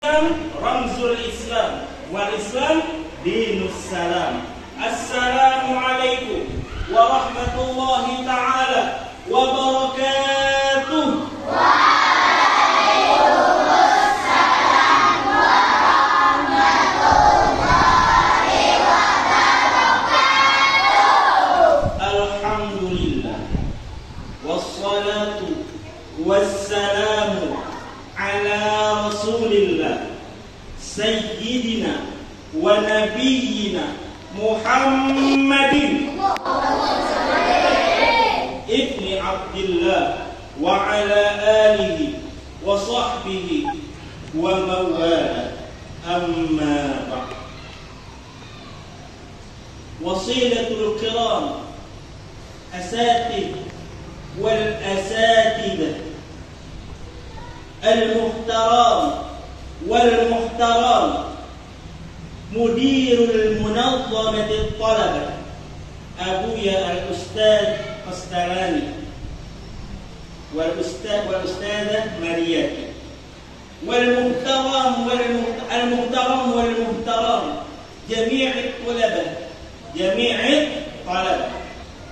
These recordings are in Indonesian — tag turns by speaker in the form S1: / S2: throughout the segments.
S1: Ramzul Islam wal Islam dinus salam. Assalamualaikum warahmatullahi ta'ala wabarakatuh.
S2: Waalaikumsalam warahmatullahi wabarakatuh.
S1: Alhamdulillah wassalatu wassalamu ala rasulillah sayyidina wa nabiyyina Muhammadin ibni Abdillah wa ala alihi wa sahbihi wa mawala, amma ba'd. Wasilatul kiram asatid wal asatidah al-muhtaram wal muhtaram mudirul munazamatil talabah Abuya al-Ustadz Qastalani wal Ustadzah Mariyati wal muhtaram wal muhtaram jami'it talabah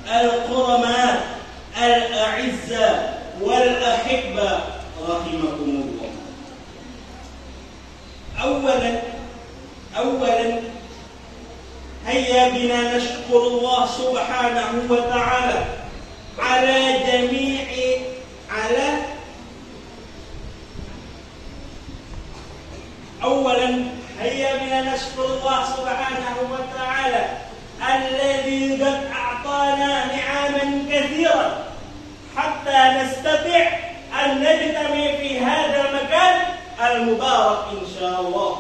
S1: al-qurama al-a'izza wal ahibba rahimakumullah. أولا هيا بنا نشكر الله سبحانه وتعالى على الذي قد أعطانا نعما كثيرا حتى نستطيع أن نجتمع في هذا المكان المبارك إن شاء الله.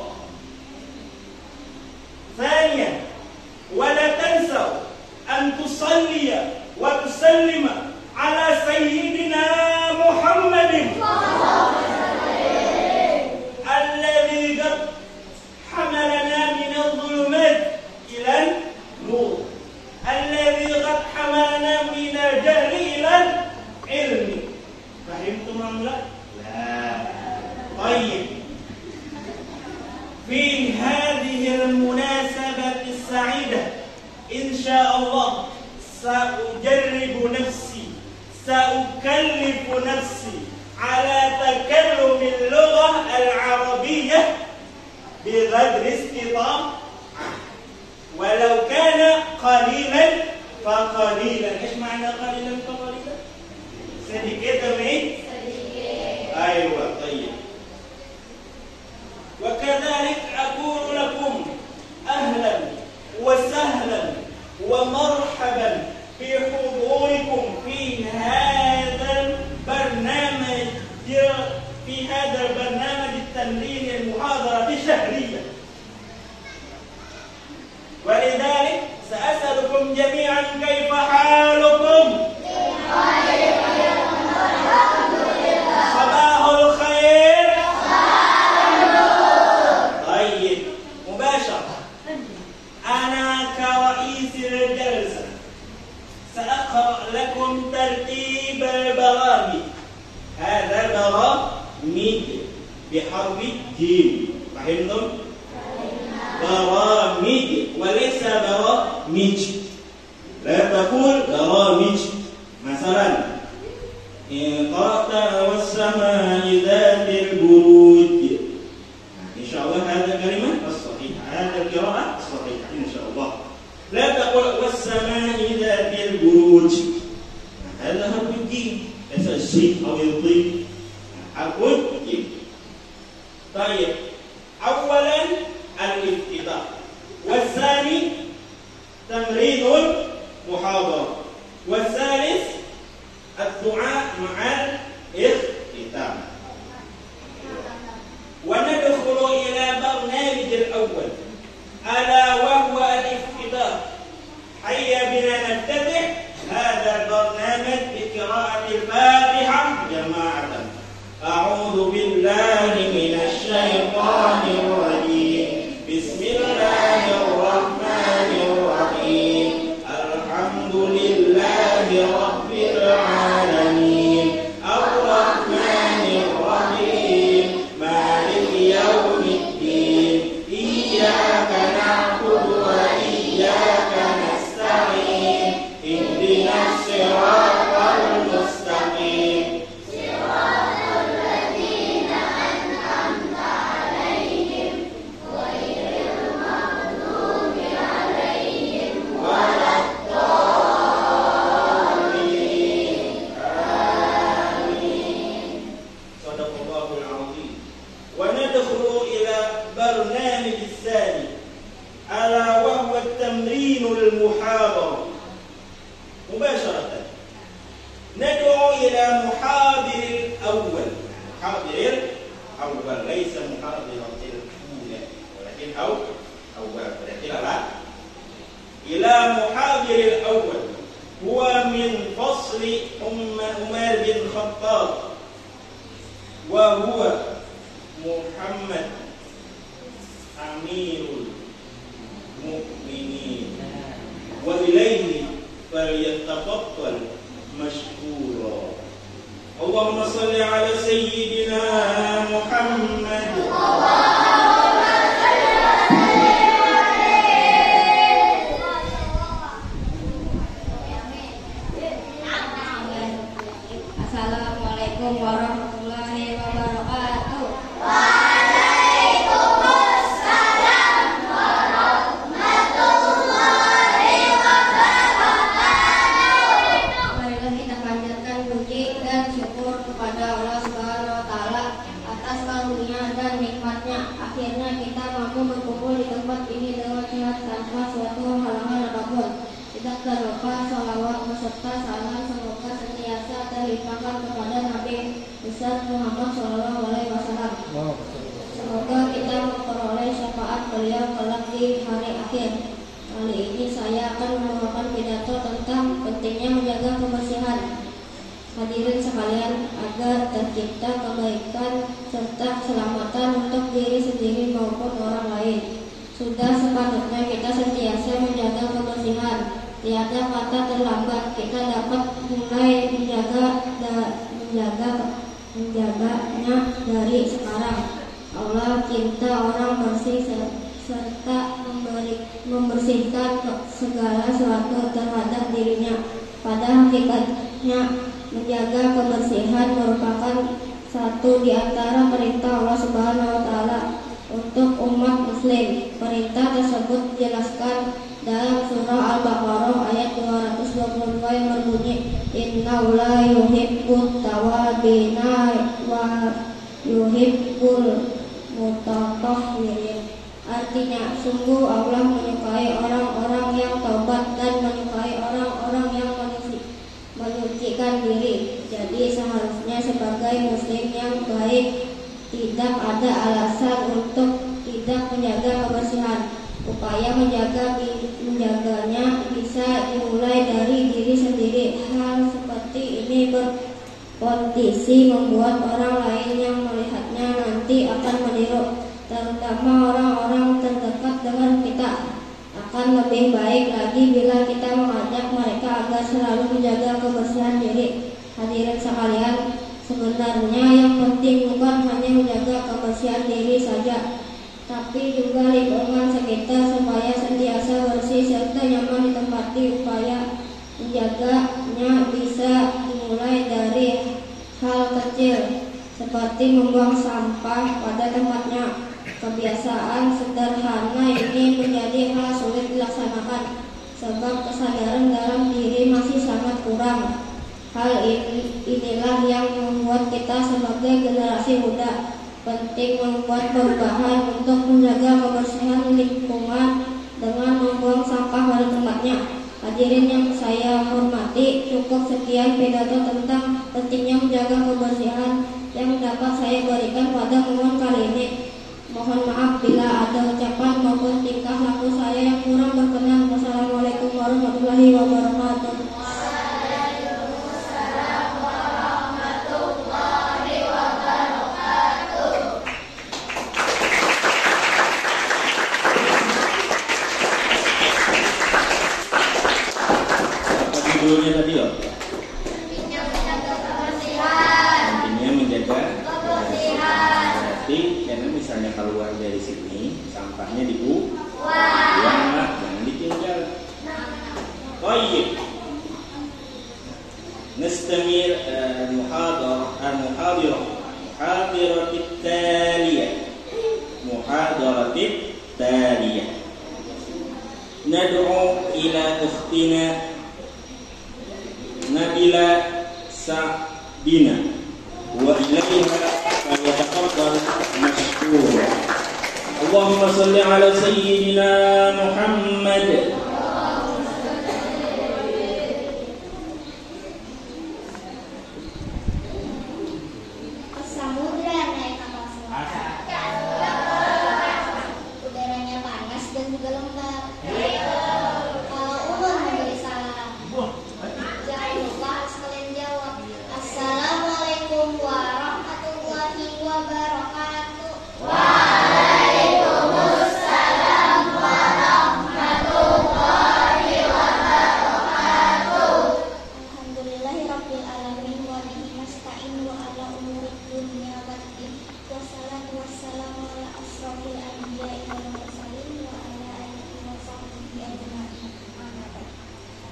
S1: ثانيا ولا تنسوا أن تصلي وتسلم على سيدنا محمد الذي قد حملنا من الظلمات إلى النور، الذي قد حملنا من الجهل إلى العلم. فهمتم أم لا؟ لا. طيب، في هذه المناسبة السعيدة إن شاء الله سأكلف نفسي على تكلم اللغة العربية بقدر استطاعة، ولو كان قليلا فقليلا. إيش معنى قليلا فقليلا؟ sedikit demi sedikit. أيوة، طيب. وكذلك أقول لكم أهلا وسهلا ومرحبا بحضوركم في هذا البرنامج التمرين المحاضرة الشهرية. ولذلك سأسألكم جميعا كيف حالكم؟ صباح الخير. طيب، مباشرة أنا كرئيس الجلسة سأقرأ لكم ترتيب البرامج. هذا برامج بحرف الجيم، فهمتم؟ برامج وليس برامج. لا تقول برامج. مثلا قرأت والسماء ذات البروج، إن شاء الله هذا الكلمة الصحيحة، هذا القراءة الصحيحة إن شاء الله. لا تقول والسماء ذات البروج، هذا حرف الجيم، ليس الشين أو الضيم، حرف الجيم. طيب، أولا الافتتاح، والثاني تمرين المحاضرة، والثالث الدعاء مع الاختتام. وندخل إلى برنامج الأول ألا وهو الافتتاح. هيا بنا نفتتح هذا البرنامج بقراءة الفاتحة جماعة. أعوذ بالله من الشيطان الرجيم. بسم الله الرحمن الرحيم. الحمد لله رب العالمين الرحمن الرحيم مالك يوم ندخل إلى برنامج الثاني ألا وهو التمرين المحاضرة. مباشرة ندعو إلى محاضر الأول. محاضر الأول ليس محاضر الأولى ولكن أول. berarti لا إلى محاضر الأول هو من فصل عمر بن الخطاب وهو محمد أمير المؤمنين وإليه فليتفضل مشكورا. اللهم صل على سيدنا محمد.
S3: Assalamualaikum warahmatullahi wabarakatuh.
S2: Waalaikumsalam warahmatullahi wabarakatuh.
S3: Marilah kita panjatkan puji dan syukur kepada Allah Subhanahu wa taala atas karunia dan nikmatnya. Akhirnya kita mampu berkumpul di tempat ini dengan sehat tanpa suatu halangan apapun. Tidak terlupa salawat beserta salam semoga senantiasa terlimpahkan kepada Nabi besar Muhammad SAW. Semoga kita memperoleh syafaat beliau kelak di hari akhir. Kali ini saya akan membawakan pidato tentang pentingnya menjaga kebersihan. Hadirin sekalian, agar tercipta kebaikan serta keselamatan untuk diri sendiri maupun orang lain, sudah sepatutnya kita sentiasa menjaga kebersihan. Tiada kata terlambat, kita dapat mulai menjaganya dari sekarang. Allah cinta orang bersih serta membersihkan segala sesuatu terhadap dirinya. Pada hakikatnya, menjaga kebersihan merupakan satu di antara perintah Allah Subhanahu wa taala untuk umat muslim. Perintah tersebut dijelaskan dalam surah Al-Baqarah ayat 222 yang berbunyi, Innallaha yuhibbut tawwabina wa yuhibbul mutatahhirin. Artinya, sungguh Allah menyukai orang-orang yang taubat dan menyukai orang-orang yang menyucikan diri. Jadi seharusnya sebagai muslim yang baik tidak ada alasan untuk tidak menjaga kebersihan. Upaya menjaganya bisa dimulai dari diri sendiri. Hal seperti ini berpotensi membuat orang lain yang melihatnya nanti akan meniru, terutama orang-orang terdekat dengan kita. Akan lebih baik lagi bila kita mengajak mereka agar selalu menjaga kebersihan diri. Hadirin sekalian, sebenarnya yang penting bukan hanya menjaga kebersihan diri saja, tapi juga lingkungan sekitar supaya sentiasa bersih serta nyaman ditempati. Upaya menjaganya bisa dimulai dari hal kecil seperti membuang sampah pada tempatnya. Kebiasaan sederhana ini menjadi hal sulit dilaksanakan sebab kesadaran dalam diri masih sangat kurang. Hal inilah yang membuat kita sebagai generasi muda penting membuat perubahan untuk menjaga kebersihan lingkungan dengan membuang sampah pada tempatnya. Hadirin yang saya hormati, cukup sekian pidato tentang pentingnya menjaga kebersihan yang dapat saya berikan pada momen kali ini. Mohon maaf bila ada ucapan maupun tingkah laku saya yang kurang berkenan. Wassalamualaikum warahmatullahi wabarakatuh.
S1: Judulnya tadi loh.
S2: Pentingnya menjaga kebersihan.
S1: Pentingnya menjaga
S2: Kebersihan.
S1: Berarti karena misalnya keluar dari sini sampahnya dibuang, jangan ditinggal. Baik. Nastamir al-muhadirah التالية ندعو إلى أختنا نبيلة سعدنا وإليها فليتفضل مشكورا. rukun. Allahumma salli ala sayyidina Muhammad.
S2: Samudra naik kapal selam. Udaranya panas dan juga lembab. Kalau ulun memberi salam, jangan lupa harus kalian jawab. Assalamualaikum warahmatullahi wabarakatuh. Waalaikumsalam warahmatullahi wabarakatuh. Alhamdulillahirabbil alamin wa bihi nasta'in wa ala umuri dunya waddin. Wassalatu wassalamu ala asrofil anbiya'i wal mursalin wa ala alihi wa sahbihi ajma'in. Amma ba'd.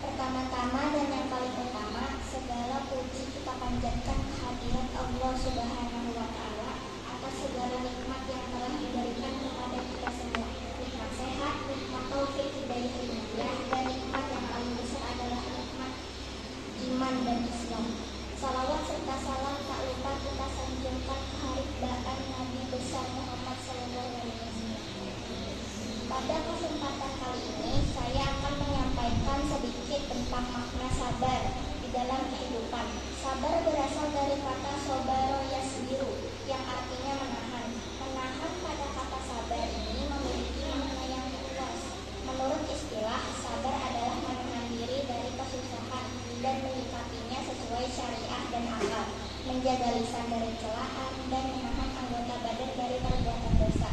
S2: Pertama-tama dan yang paling utama, segala puji kita panjatkan kehadirat Allah Subhanahu wa Ta'ala atas segala nikmat yang telah diberikan kepada kita semua. Nikmat sehat, nikmat taufik hidayah ilmiah, dan nikmat yang paling besar adalah nikmat iman dan Islam. Salawat serta salam tak lupa kita sanjungkan keharibaan Nabi besar Muhammad SAW. Pada kesempatan kali ini, saya akan menyampaikan sedikit tentang makna sabar di dalam kehidupan. Sabar berasal dari kata sobaro yasbiru, yang artinya menahan. Menahan pada kata sabar ini memiliki makna yang luas. Menurut istilah, sabar adalah menahan diri dari kesusahan dan menyikapinya sesuai syariah dan akal, menjaga lisan dari celaan, dan menahan anggota badan dari perbuatan dosa.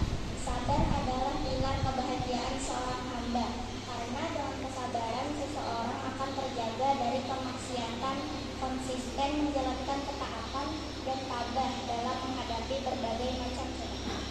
S2: Sabar adalah pilar kebahagiaan seorang hamba, karena dengan kesabaran seseorang akan terjaga dari kemaksiatan, konsisten menjalankan ketaatan, dan tabah dalam menghadapi berbagai macam cobaan.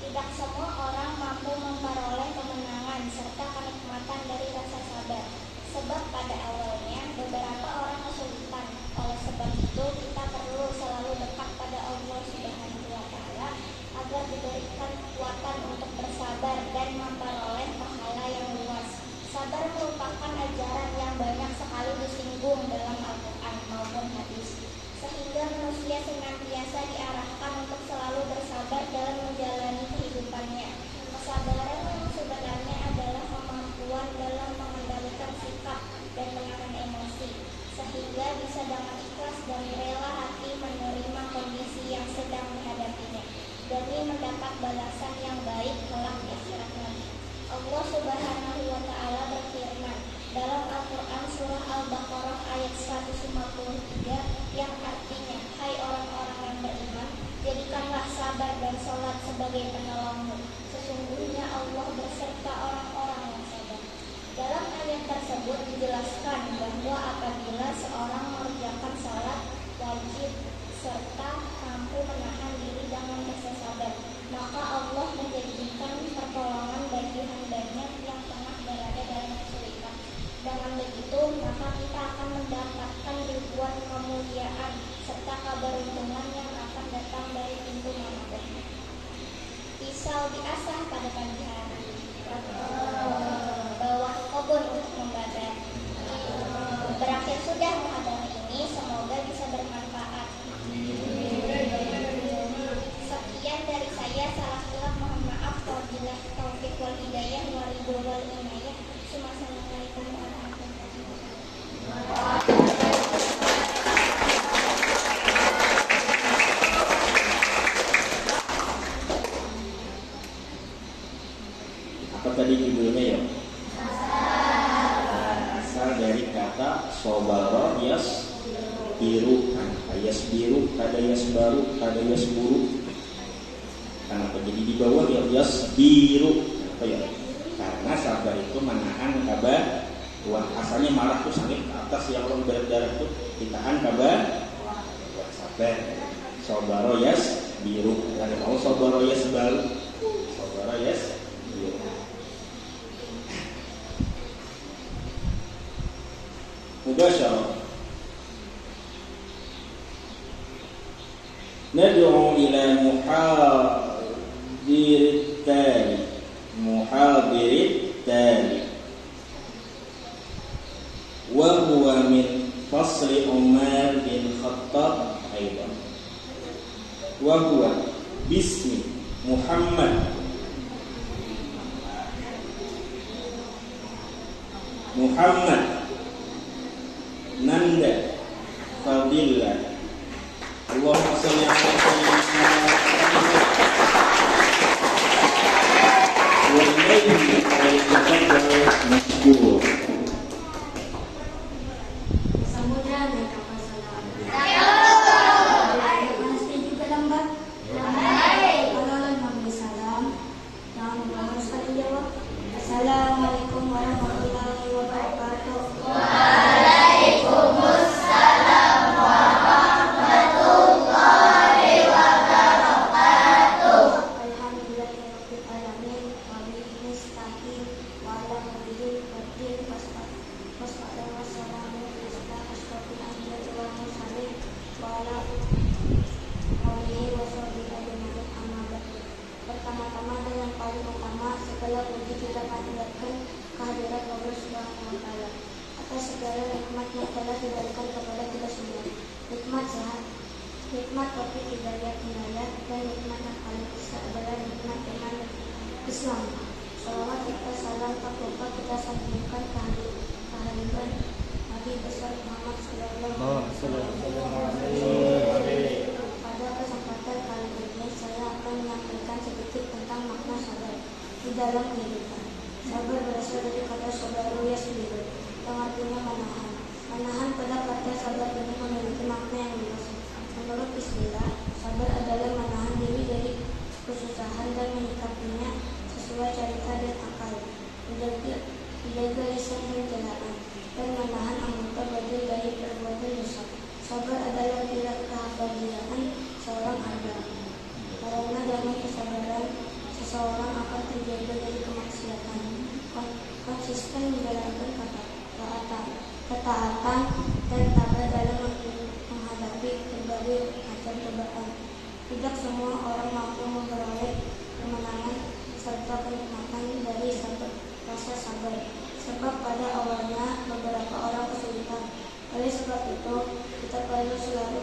S2: Tidak semua orang mampu memperoleh kemenangan serta kenikmatan dari rasa sabar, sebab pada awalnya beberapa orang kesulitan. Oleh sebab itu kita perlu selalu dekat pada Allah Subhanahu wa Ta'ala agar diberikan kekuatan untuk bersabar dan memperoleh pahala yang luas. Sabar merupakan ajaran yang banyak sekali disinggung dalam Al-Quran maupun hadis, sehingga manusia senantiasa diarahkan untuk selalu bersabar dalam menjalani kehidupannya. Kesabaran yang sebenarnya adalah kemampuan dalam mengendalikan sikap dan menahan emosi, sehingga bisa dengan ikhlas dan rela hati menerima kondisi yang sedang dihadapinya, demi mendapat balasan yang baik kelak di akhirat nanti. Allah Subhanahu wa Ta'ala berfirman dalam Al-Quran surah Al-Baqarah ayat 153 yang artinya, hai orang-orang yang beriman, jadikanlah sabar dan sholat sebagai penolongmu. Sesungguhnya Allah beserta orang-orang yang sabar. Dalam ayat tersebut dijelaskan bahwa apabila seorang mengerjakan sholat wajib serta mampu menahan diri dengan rasa sabar, maka Allah menjadikan pertolongan bagi hambanya yang tengah berada dalam kesulitan. Dengan begitu, maka kita akan mendapatkan ribuan kemuliaan serta keberuntungan yang akan datang dari pintu manapun. Pisau diasah pada pagi hari, bawah kebun untuk membadar. Berakhir sudah muhadharah ini, semoga bisa bermanfaat. Sekian dari saya, salah kurang mohon maaf. Wabillahi taufiq wal hidayah wa ridho wal inayah. Assalamualaikum warahmatullahi wabarakatuh.
S1: Apa tadi judulnya ya? Asal dari kata sobaro yas biru, yas biru, kada yas baru, kada yas buru. Kenapa jadi di bawah ya yas biru? Apa ya? Karena sabar itu menahan kabar. Asalnya marah tuh sampai ke atas, yang orang berat-berat tuh ditahan kabar. Buat sabar. Sobaro yas biru. Kada mau sobaro yas baru. Sobaro yas biru. Mubasyarah. Nad'u ila muhadirit tali wa huwa min fasli Umar bin Khattab aidan wa huwa bismi Muhammad, Muhammad, Nanda, Fadillah. Allahumma shalli ala sayyidina wa ilayhi al-taqabbal mashkur.
S3: Samudra naik kapal salam. Pasti juga lambat. Kalau memberi salam, jangan lupa sekali jawab. Assalamualaikum warahmatullahi wabarakatuh.
S2: Waalaikumsalam warahmatullahi wabarakatuh.
S3: Alhamdulillahirabbil alamin wa bihi nasta'in wa ala alihi wassalamu ala asyrofil anbiya'i wal mursalin wa ala alihi washabihi ajmain amma ba'du. Pertama-tama dan yang paling utama, segala puji kita panjatkan kehadirat Allah Subhanahu wa taala atas segala nikmat yang telah diberikan kepada kita semua. Nikmat sehat, nikmat taufik hidayah dan nikmat yang paling besar adalah nikmat iman Islam. Salawat serta salam tak lupa kita sanjungkan kehadiran Nabi besar Muhammad sallallahu alaihi wasallam. Pada kesempatan kali ini saya akan menyampaikan sedikit tentang makna sabar di dalam kehidupan. Sabar berasal dari kata sabaru yasbiru, yang artinya menahan. Menahan pada kata sabar ini memiliki makna yang luas. Menurut istilah, sabar adalah menahan diri dari kesusahan dan menyikapinya sesuai cerita dan akal, menjaga lisan dan jalan, dan menahan anggota badan dari perbuatan dosa. Sabar adalah kebahagiaan seorang hamba, karena dengan kesabaran seseorang akan terjaga dari kemaksiatan, konsisten menjalankan ketaatan dan tabah dalam menghadapi berbagai macam cobaan. Tidak semua orang mampu memperoleh kemenangan serta kenikmatan dari rasa sabar, sebab pada awalnya beberapa orang kesulitan. Oleh sebab itu, kita perlu selalu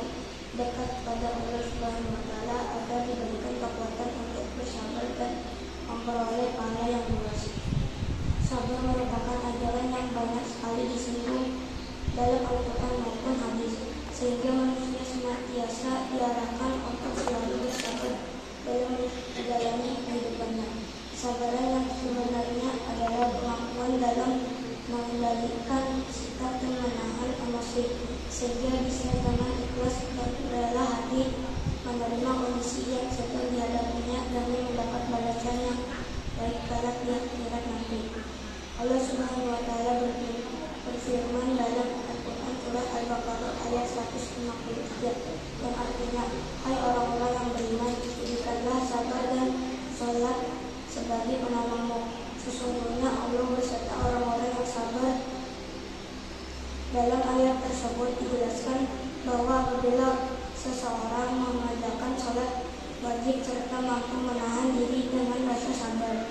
S3: dekat pada Allah Subhanahu wa taala agar diberikan kekuatan untuk bersabar dan memperoleh pahala yang luas. Sabar merupakan ajaran yang banyak sekali disinggung dalam Al-Quran maupun hadis, sehingga manusia senantiasa diarahkan untuk selalu bersabar dalam menjalani kehidupannya. Kesabaran yang sebenarnya adalah kemampuan dalam mengendalikan sikap dan menahan emosi, sehingga bisa dengan ikhlas dan rela hati menerima kondisi yang sedang dihadapinya demi mendapat balasan yang baik kelak di akhirat nanti. Allah Subhanahu wa taala berfirman dalam Al-Quran surah Al-Baqarah ayat 153 yang artinya, hai orang-orang yang beriman, jadikanlah sabar dan sholat sebagai penolongmu. Sesungguhnya Allah beserta orang-orang yang sabar. Dalam ayat tersebut dijelaskan bahwa apabila seseorang mengerjakan sholat wajib serta mampu menahan diri dengan rasa sabar,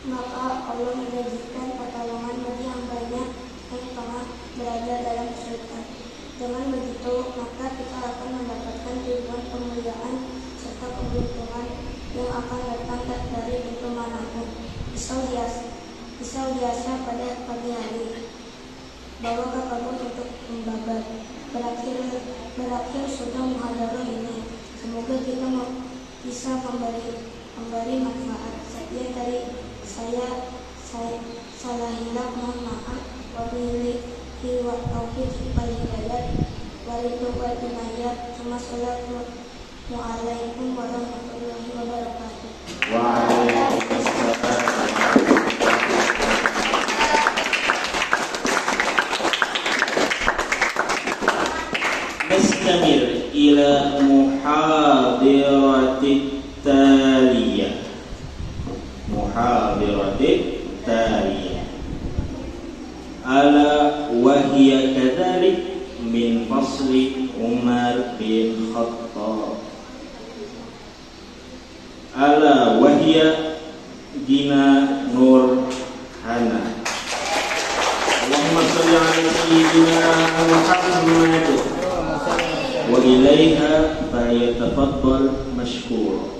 S3: maka Allah menjanjikan pertolongan bagi hambanya yang tengah berada dalam kesulitan. Dengan begitu, maka kita akan mendapatkan ribuan kemuliaan serta keberuntungan yang akan datang dari pintu manapun. Pisau biasa pada pagi hari bawa ke kabut untuk membabat. Berakhir sudah muhadarah ini. Semoga kita bisa memberi manfaat. Sekian dari saya salah hilaf, mohon maaf. Wabillahi wa taufiq wal hidayah wal inayah. Wassalamualaikum warahmatullahi wabarakatuh.
S1: Waalaikumsalam. Nastamir ila muhadiratit taliyah. Muhadiratit taliyah. Ala wahiyya kadzalik min fasli Umar bin Khattab. Ala wahiyya Gina Nur Hana. Allahumma shalli ala sayyidina Muhammad wa ilaiha falyatafaddal mashkura.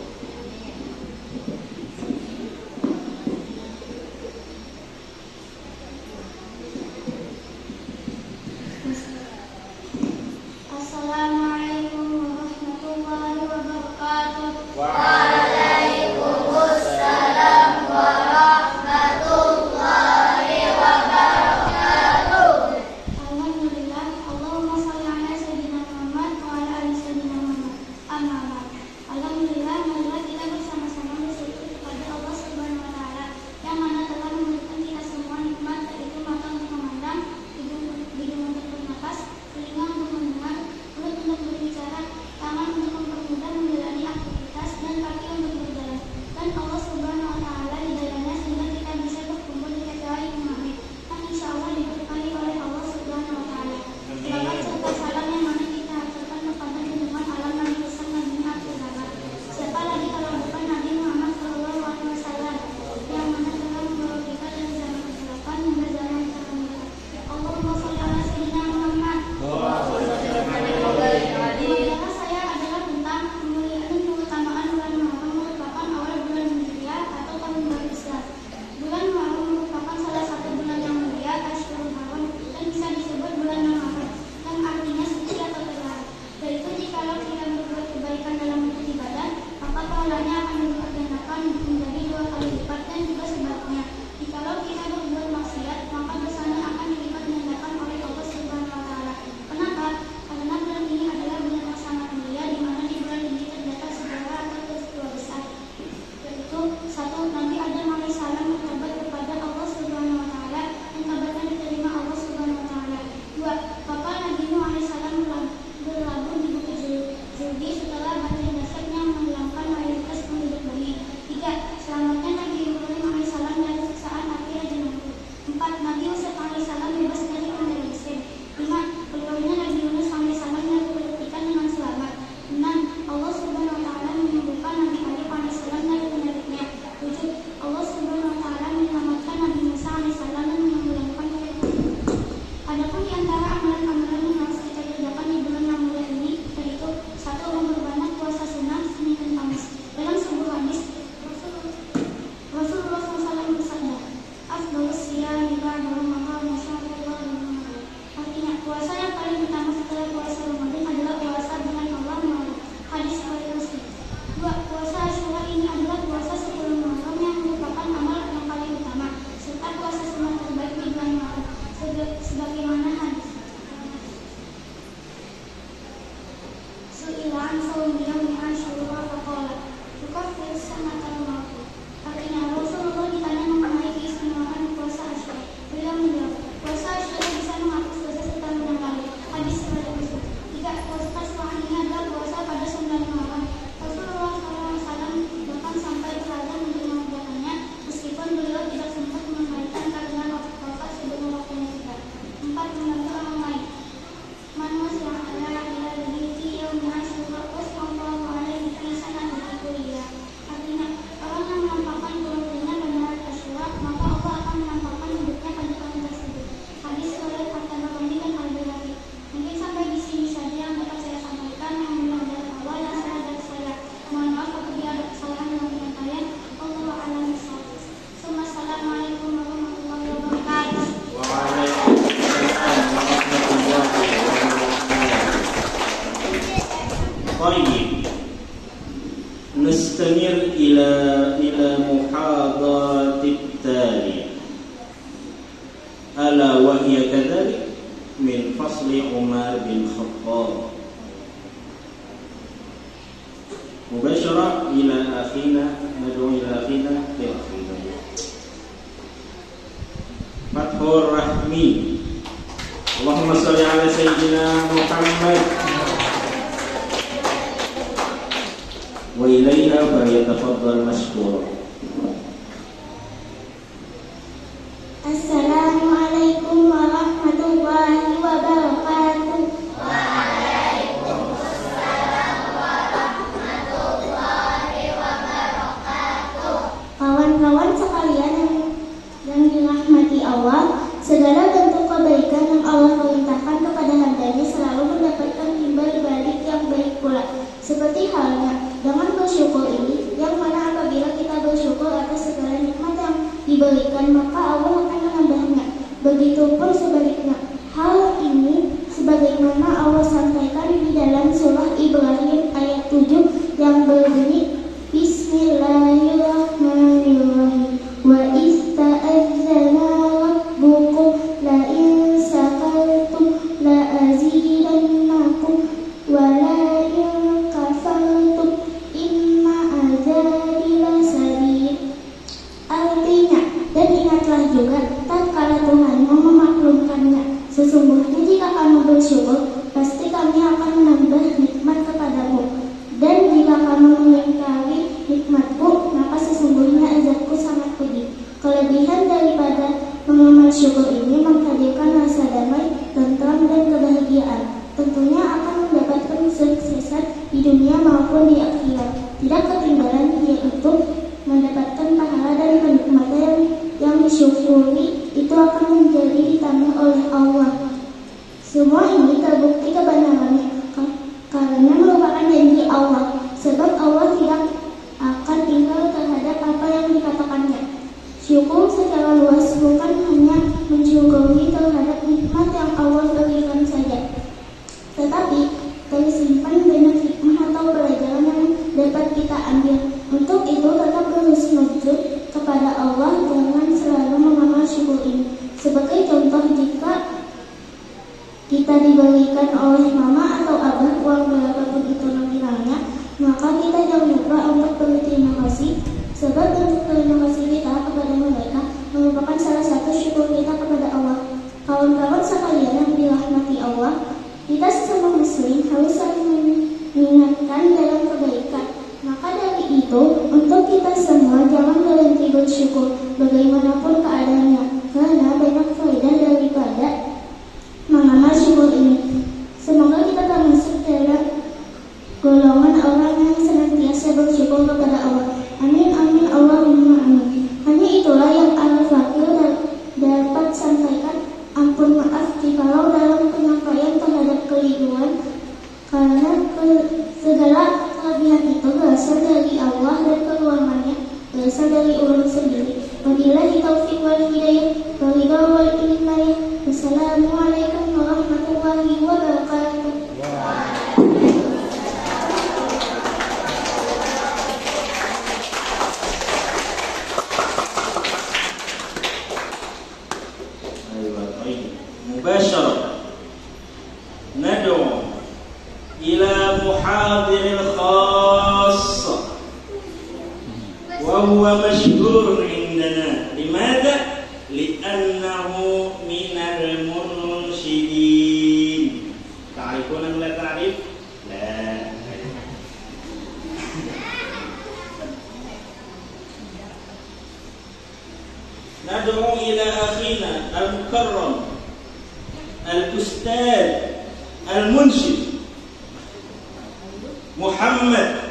S1: fahmi. Allahumma sholli ala sayyidina Muhammad wa ilaiha falyatafaddal mashkura.
S2: Assalamualaikum warahmatullahi wabarakatuh. Kawan-kawan sekalian yang dirahmati Allah, segala bentuk kebaikan yang Allah perintahkan kepada hambanya selalu mendapatkan timbal balik yang baik pula. Seperti halnya dengan bersyukur ini, yang mana apabila kita bersyukur atas segala nikmat yang diberikan, maka Allah akan menambahnya. Begitupun sebaliknya. Hal ini sebagaimana Allah sampaikan di dalam surah Ibrahim ayat 7 yang berbunyi Bismillahirrahmanirrahim. Wa ista'adzana rabbukum la in syakartum la azidannakum wa la in kafartum inna azabi lasadid. Artinya, dan ingatlah juga tatkala Tuhanmu memaklumkannya, sesungguhnya jika kamu bersyukur pasti kami akan menambah nikmat kepadamu, dan jika kamu mengingkari nikmatku maka sesungguhnya azabku sangat pedih. Kelebihan daripada mengamal syukur ini menghadirkan rasa damai, tentram, dan kebahagiaan. Tentunya akan mendapatkan kesuksesan di dunia maupun di akhirat. Tidak ketinggalan yaitu mendapatkan pahala dan kenikmatan yang disyukuri itu akan menjadi ditambah oleh Allah. Semua ini terbukti kebenarannya karena merupakan janji Allah, sebab Allah tidak akan tinggal terhadap apa yang dikatakannya. Syukur secara luas bukan hanya mensyukuri terhadap nikmat yang Allah berikan saja, tetapi tersimpan banyak hikmah atau pelajaran yang dapat kita ambil. Untuk itu tetap berhusnuzon kepada Allah dengan selalu mengamal syukur ini. Sebagai contoh, jika kita diberikan oleh mama atau abah uang berapapun itu nominalnya, maka kita jangan lupa untuk berterima kasih, sebab bentuk terima kasih kita kepada mereka merupakan salah satu syukur kita kepada Allah. Kawan-kawan sekalian yang dirahmati Allah, kita sesama muslim harus saling mengingatkan dalam kebaikan. Maka dari itu, untuk kita semua jangan berhenti bersyukur bagaimanapun keadaannya, karena banyak faedah daripada mengamal syukur ini. Semoga kita termasuk dalam golongan orang yang senantiasa bersyukur kepada Allah. Amin amin Allahumma amin. Hanya itulah yang Al-Fakir dapat sampaikan. Ampun maaf jikalau dalam penyampaian terhadap keliruan, karena segala kelebihan itu berasal dari Allah dan keuangannya berasal dari ulun sendiri. Wabillahi taufiq wal hidayah, waridha wal inayah. Wassalamualaikum warahmatullahi wabarakatuh.
S1: Mubashara nad'u ila muhadiril khass wa huwa mashhur indana. Limadha? Li'annahu minal mursyidin. Ta'rifuna la ta'rif? La. Nad'u ila akhina al-mukarram al-ustad al-munshid Muhammad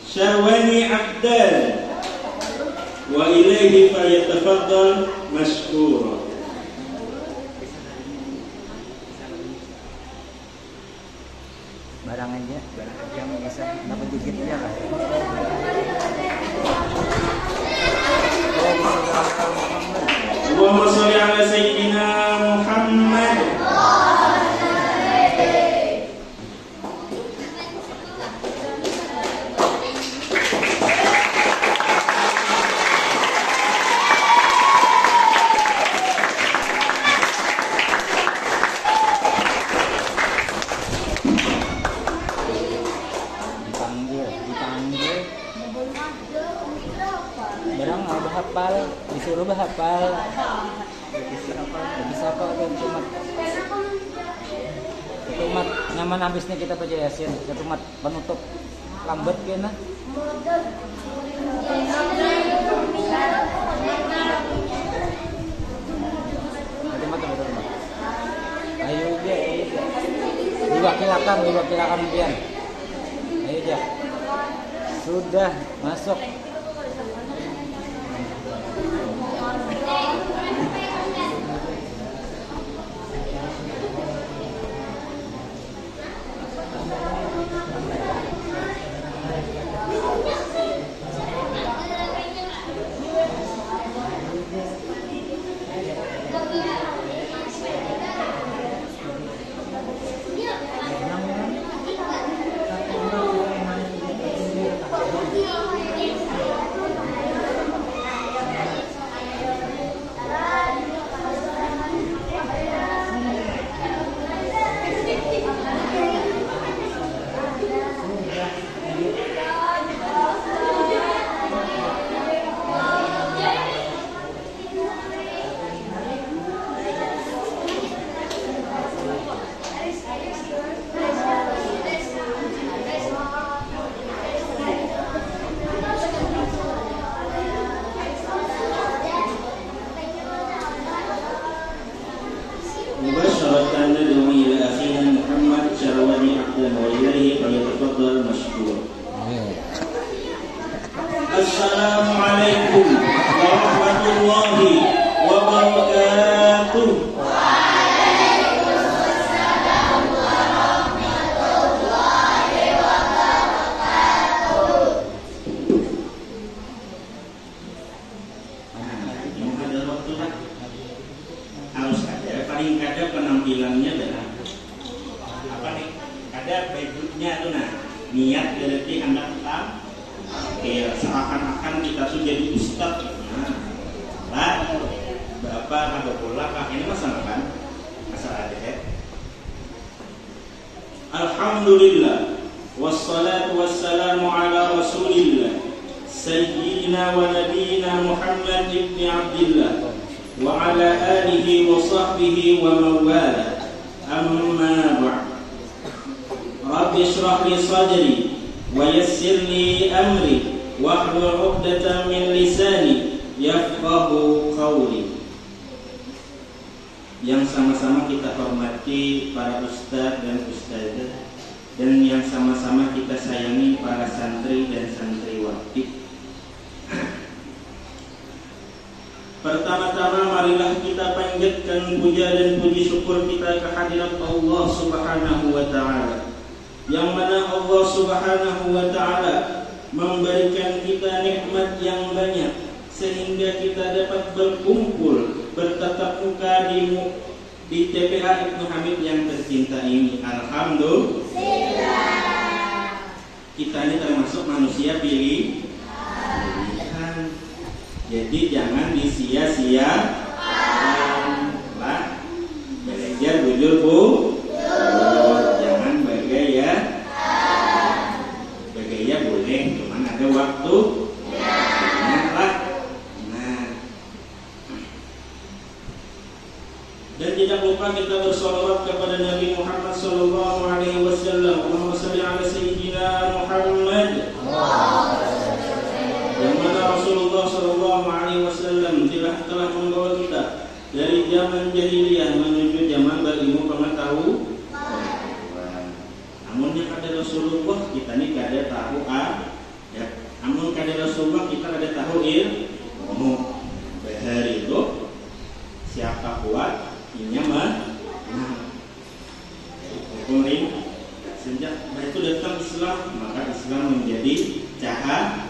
S1: Syarwani Abdan wa ilaihi falyatafaddal mashkura.
S4: Barang aja bisa dapat dikit aja lah.
S1: Allahumma sholli ala sayyidina Muhammad.
S4: Barang nggak hafal, disuruh hafal. Bisa apa dia umat? Umat nyaman habisnya kita baca Yasin. Satu umat penutup lambat kena. Ayo dia. Diwakilakan pian. Ayo dia. Sudah masuk.
S1: Assalamualaikum warahmatullahi wabarakatuh.
S2: Waalaikumsalam warahmatullahi wabarakatuh.
S1: Yang ada waktu lah. Harus ada. Paling kada penampilannya adalah apa nih? Ada baiknya tuh nah. Niat berarti anak tetap. Seakan-akan kita tuh jadi ustaz. Nah, Bapak ada pula Pak ini masalah kan? Masalah ada ya. Alhamdulillah wassalatu wassalamu ala Rasulillah Sayyidina wa Nabiyina Muhammad ibn Abdillah wa ala alihi wa sahbihi wa mawala. Amma ba'd. Rabbi shrah li sadri wa yassir li amri wahlul 'uqdatam min lisani yafqahu qawli. Yang sama-sama kita hormati para ustaz dan ustazah, dan yang sama-sama kita sayangi para santri dan santriwati. Pertama-tama marilah kita panjatkan puja dan puji syukur kita kehadirat Allah Subhanahu wa taala, yang mana Allah Subhanahu wa taala memberikan kita nikmat yang banyak sehingga kita dapat berkumpul bertatap muka di TPA Ibnu Hamid yang tercinta ini. Alhamdulillah. Kita ini termasuk manusia pilihan. Jadi jangan disia-siakan. Lah, belajar bujur bu. Jangan bergaya. Bergaya boleh, cuman ada waktu. Dan tidak lupa kita bersolawat kepada Nabi Muhammad sallallahu alaihi wasallam. Allahumma shalli ala sayyidina Muhammad. Yang mana Rasulullah sallallahu alaihi wasallam telah membawa kita dari zaman jahiliyah menuju zaman berilmu pengetahuan. Namun yang ada Rasulullah kita ni kada tahu ya. Namun kada Rasulullah kita kada tahu ilmu. Bahari itu siapa kuat nyaman. Kemudian sejak itu datang Islam, maka Islam menjadi cahaya.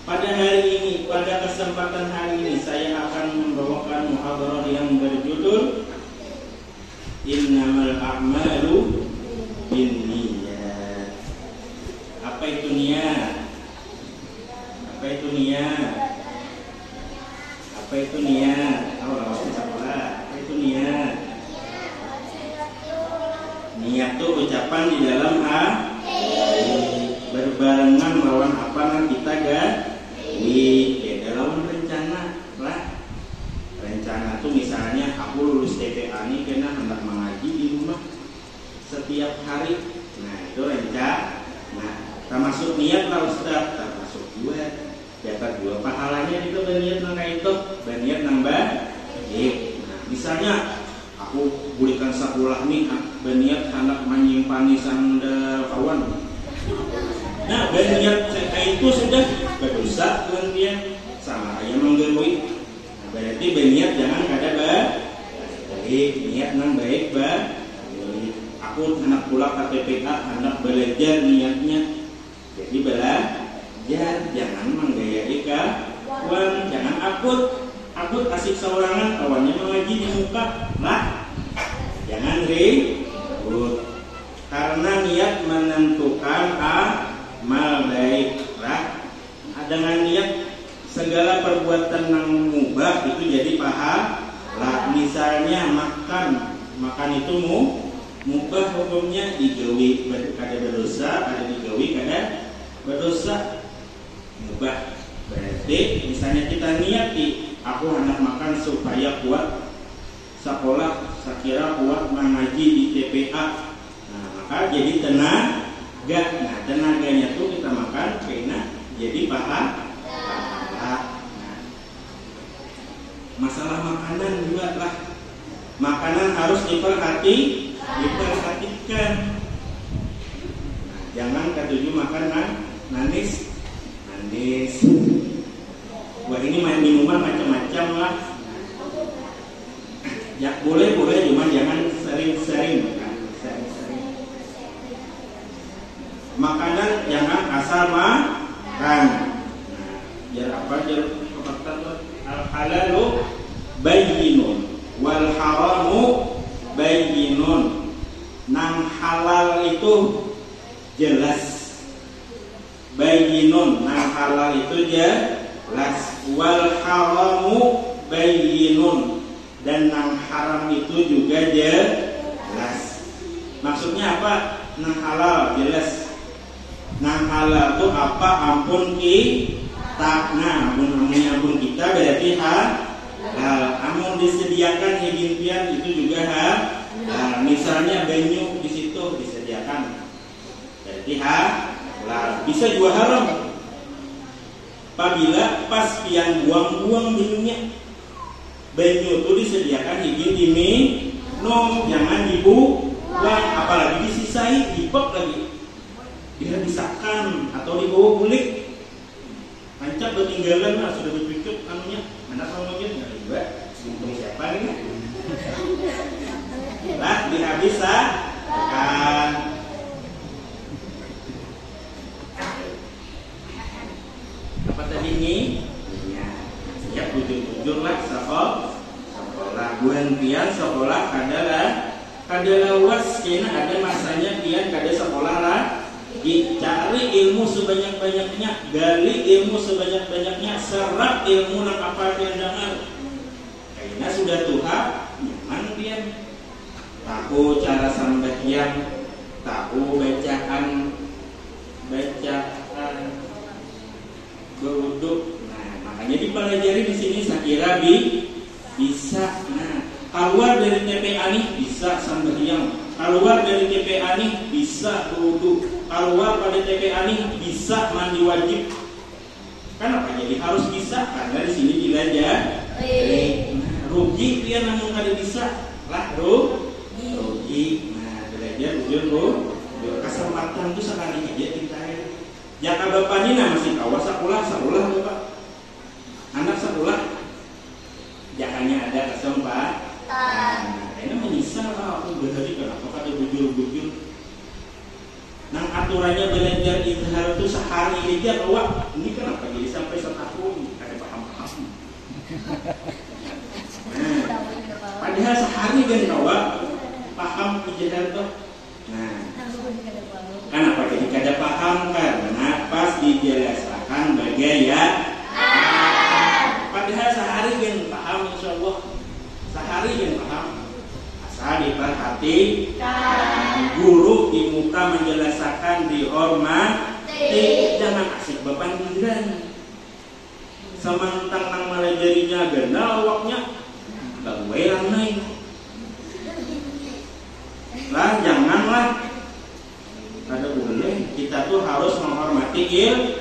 S1: Pada hari ini, pada kesempatan hari ini, saya akan membawakan muhadarah yang berjudul Innamal a'malu binniyat. Apa itu niat? Apa itu niat? Apa itu niat? Apa itu niat? Niat itu ucapan di dalam hati berbarengan lawan apa yang kita gawi. Dalam termasuk niat lah Ustaz, termasuk juga dapat dua pahalanya itu berniat nang itu berniat nambah. Nah, misalnya aku belikan sekolah nih berniat anak menyimpan sandal kawan. Nah berniat itu sudah berdosa dengan dia sama ayam menggerui. Nah, berarti berniat jangan kada baik, niat nang baik aku anak pulang KPPK anak belajar niatnya jadi belajar jangan menggayai kawan, jangan akut asik seorangan kawannya mengaji di muka lah, jangan ribut karena niat menentukan amal baik lah. Dengan niat segala perbuatan yang mubah itu jadi pahala. Misalnya makan itu mubah hukumnya digawi kada berdosa, ada digawi kada berdosa mubah. Berarti misalnya kita niati aku hendak makan supaya kuat sekolah, sekira kuat mengaji di TPA. Nah, maka jadi tenaga. Nah, tenaganya tuh kita makan karena jadi pahala. Nah, masalah makanan juga lah. Makanan harus diperhatikan. Nah, jangan ketujuh makan manis. Wah ini minuman macam-macam lah. Ya boleh cuma jangan sering-sering. Makanan jangan asal makan. Jar apa jar al halalu bayyinun wal haramu bayyinun. Nang halal itu jelas. Bayyinun nang halal itu jelas. Wal haramu bayyinun dan nang haram itu juga jelas. Maksudnya apa? Nang halal jelas. Nang halal itu apa? Ampun kita. Nah, ampun kita berarti halal. Amun disediakan higimpian itu juga halal. Misalnya banyu di situ disediakan berarti halal. Bisa juga haram. Apabila pas pian buang-buang banyunya. Banyu itu disediakan higien diminum, jangan dibuang, apalagi disisai, dipok lagi. Dihabiskan atau dibawa bulik. Pancap bertinggalan lah sudah bercucuk anunya. Mana ngomongin enggak juga. Untung siapa nih? Lah dihabiskan. Apa tadi nih? Ya jujur lah sekolah buan pian sekolah adalah was kena ada masanya pian kada sekolah lah. Cari ilmu sebanyak-banyaknya, gali ilmu sebanyak-banyaknya, serap ilmu nang apa pian dengar. Karena sudah Tuhan, nyaman pian. Tahu cara sambahyang, tahu bacaan berwuduk. Nah, makanya dipelajari di sini saya kira bisa. Nah, keluar dari TPA nih bisa sambahyang, keluar dari TPA nih bisa berwuduk, keluar pada TPA nih bisa mandi wajib. Kenapa jadi harus bisa? Karena di sini belajar. Nah, rugi dia namun kada bisa lah rugi. Nah, belajar ujur kesempatan itu sekali aja kita. Jaka bapak ini masih kawas sekolah bapak. Anak sekolah jakanya ada kesempatan. Nah, ini menyesal aku berhari kenapa kata bujur. Nang aturannya belajar izhar itu sehari aja awak. Ini kenapa jadi sampai setahun kada paham. Nah, padahal sehari kan awak paham izhar itu. Nah, kenapa jadi kada paham? Karena pas dijelaskan bagaimana. Padahal sehari kan paham insyaallah. Sehari kan paham. Asal diperhatikan. Guru di muka menjelaskan dihormati. Jangan asik bepandiran. Semantang nang melajarinya ganda awaknya. Gak gue lanai. Lah janganlah. Ada boleh kita tuh harus menghormati menghormati ilmu.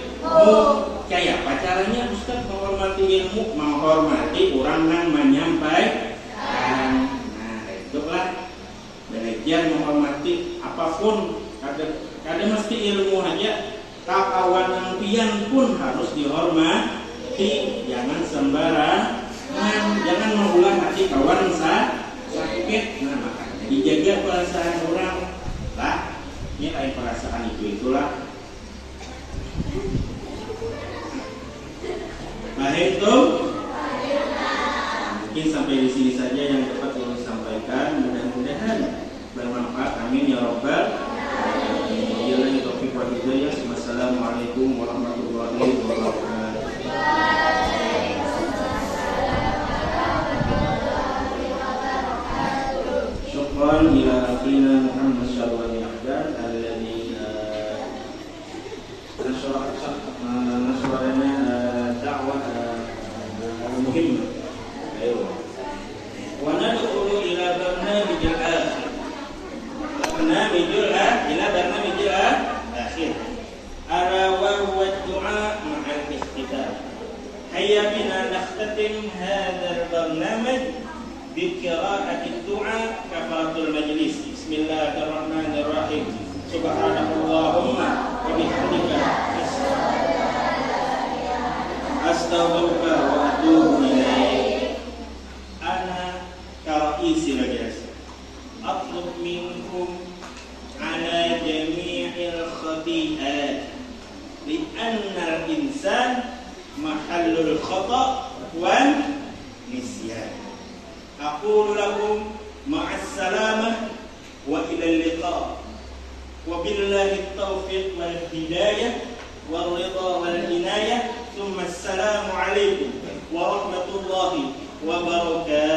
S1: Kayak apa caranya Ustaz menghormati ilmu? Menghormati orang yang menyampaikan. Nah, itulah belajar menghormati apapun. Kada mesti ilmu aja, kawan pian pun harus dihormati. Jangan sembarangan, jangan mengulah hati kawan sakit. Nah, makanya dijaga perasaan orang lah. Ini kayak perasaan itulah. Baik itu. Mungkin sampai di sini saja yang dapat kami sampaikan. Mudah-mudahan bermanfaat. Amin ya rabbal alamin. Wassalamualaikum warahmatullahi wabarakatuh. Syukran ila akhina Muhammad sallallahu alaihi wasallam alladhi nasrana da'wah muhimmah. Ayo. Wa nadkhulu ila barnamij al-akhir. Barnamij al-akhir. Ala wa huwa ad-du'a ma'a al-ikhtitam. Hayya bina nakhtatim hadha al-barnamij بقراءة الدعاء كفارة المجلس. بسم الله الرحمن الرحيم. سبحانك اللهم وبحمدك أستغفرك وأتوب إليك. أنا كرئيس مجلس أطلب منكم على جميع الخطيئات لأن الإنسان محل الخطأ والنسيان. أقول لكم مع السلامة وإلى اللقاء وبالله التوفيق والهداية والرضا والعناية ثم السلام عليكم ورحمة الله وبركاته.